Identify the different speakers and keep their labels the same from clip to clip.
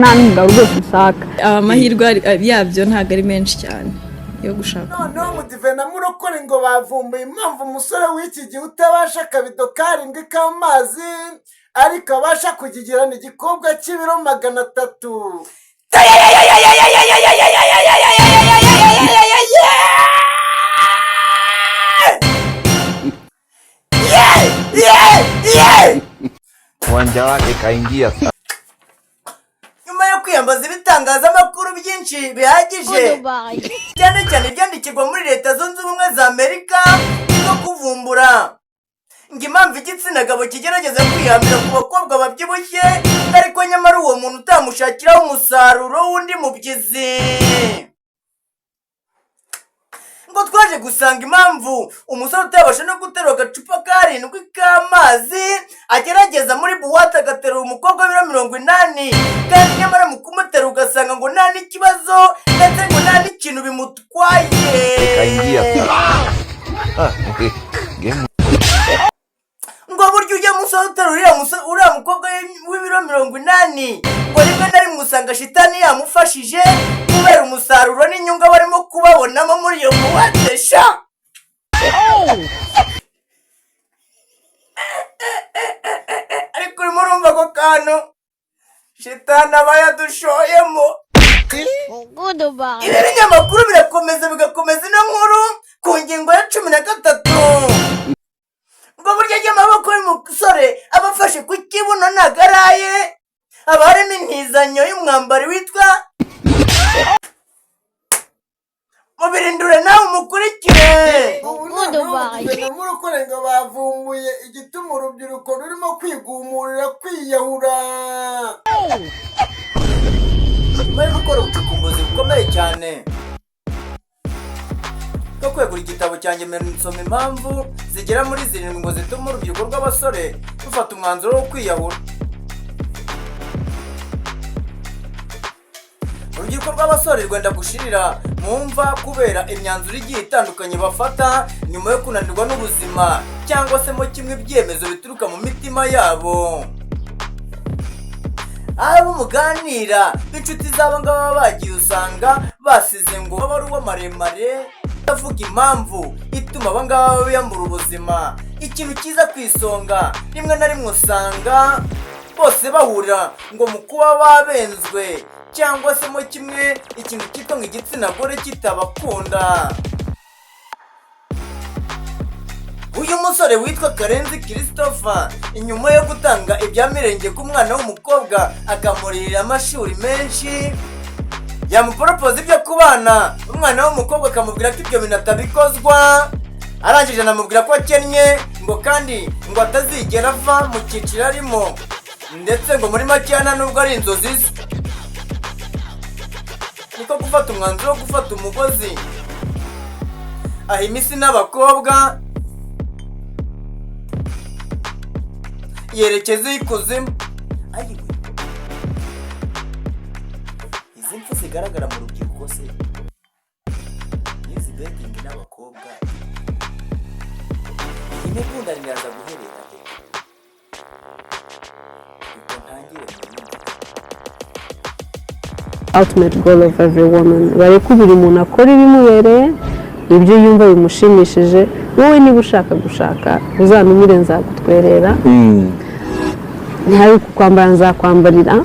Speaker 1: nanga rwose nshaka
Speaker 2: amahirwe yabyo ntago ari menshi cyane yo gushaka.
Speaker 3: Noneho Mudive na Namurokore ngo bavumbuye impamvu umusore w'iki gihe utabasha akabido karindwi k'amazi ariko abasha kugigirana igikobwa cy'ibiro 300.
Speaker 4: Uwanja wake kaingia
Speaker 3: nyuma yo kwiyambaza ibitangazamakuru byinshi bihagije cyane cyane ibyandikirwa muri Leta Zunze Ubumwe za Amerika no kuvumbura ngo impamvu igitsina gabo kigerageza kwihambira ku bakobwa babyibushye ariko nyamara uwo muntu utamushakiraho umusaruro w'undi mubyizi. Ngo twaje gusanga impamvu umusore utabasha no guterura agacupa karindwi k'amazi agerageza muri buwate agaterura umukobwa w'ibiro 80 kandi nyamara mu kumutera ugasanga ngo nta n'ikibazo ndetse ngo nta n'ikintu bimutwaye. Ngo buryo ujya musore uterura uriya mukobwa w'ibiro 80 ngo rimwe na rimwe usanga shitani yamufashije kubera umusaruro n'inyungu barimo kubabonamo muri iyo buwate sha. Ariko urimo urumva ko kantu shitani aba yadushoyemo. Ibi binyamakuru bigakomeza ino nkuru ku ngingo ya 13 ngo burya amaboko y'umusore abafashe ku kibuno nagaraye aba harimo intizanyo y'umwambari witwa mubirindure nawe umukurikire. Namurokore ngo bavumbuye igituma urubyiruko rurimo kwigumurira kwiyahura nyuma yo gukora ubucukumbuzi bukomeye cyane ko kwegura igitabo cyanjye nsoma impamvu zigera muri 7 ngo zituma urubyiruko rw'abasore rufata umwanzuro wo kwiyahura. Urubyiruko rw'abasore rwenda gushirira mu mva kubera imyanzuro igiye itandukanye bafata nyuma yo kunanirwa n'ubuzima cyangwa se mo kimwe ibyemezo bituruka mu mitima yabo. Abo muganira b'inshuti zabo ngaba bagiye usanga basize ngo babaruwa maremare avuga impamvu ituma abangaba biyambura ubuzima. Ikintu kiza kwisonga rimwe na rimwe usanga bose bahurira ngo mu kuba babenzwe cyangwa se mo kimwe ikintu cyitwa ngo igitsina gore kitabakunda. Uyu musore witwa Karenzi Christopher inyuma yo gutanga ibyamirenge ku mwana w'umukobwa akamurira amashuri menshi yamupropose ibyo kubana umwana w'umukobwa akamubwira ko ibyo bintu atabikozwa arangije anamubwira ko akennye ngo kandi ngo atazigera ava mu cyiciro arimo ndetse ngo muri macyana nubwo ari inzozi ze. Niko gufata umwanzuro wo gufata umugozi aha imisi n'abakobwa yerekeza ikuzimu. Izi mpfu zigaragara mu rubyiruko se izi betingi n'abakobwa imikunda niraza guherera
Speaker 1: ultimate goal of every woman bareko buri muntu akora ibimubereye ibyo yumva bimushimishije. Wowe niba ushaka gushaka uzanumire nzagutwerera ntari kukwambara nzakwambarira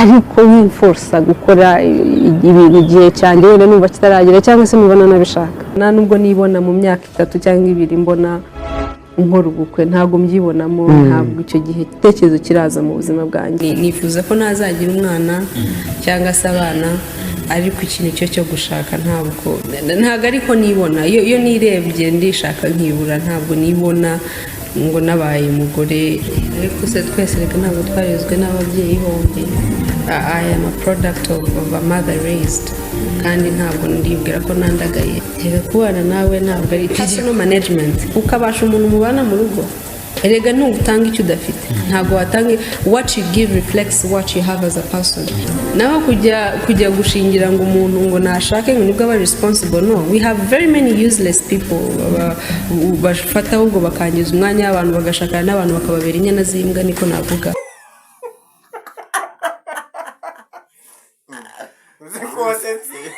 Speaker 1: ariko wimforsa gukora ibintu igihe cyanjye wenda numva kitaragera cyangwa se mubona nabishaka. Na nubwo nibona mu myaka 3 cyangwa 2 mbona nkora ubukwe ntabwo mbyibonamo ntabwo icyo gihe tekerezo kiraza mu buzima bwanjye. Nifuza ko nazagira umwana cyangwa se abana ariko ikintu cyo gushaka ntabwo ariko nibona iyo nirebye ndishaka nkibura ntabwo nibona ngo nabaye umugore. Ariko se twese reka ntabwo twarizwe n'ababyeyi bombi. I am a product of a mother raised kandi ntabwo ndibwira ko nandagaye. Reka kubana nawe ntabwo ari personal management ukabasha umuntu mubana mu rugo. Erega ntutanga icyo udafite ntabwo watanga. What you give reflects what you have as a person. Naho kujya gushingira ngo umuntu ngo nashake ngo nibwo aba responsible. No, we have very many useless people bafata ahubwo bakangiza umwanya w'abantu bagashakana n'abantu bakababera inyana z'imbwa niko navuga.
Speaker 3: uretse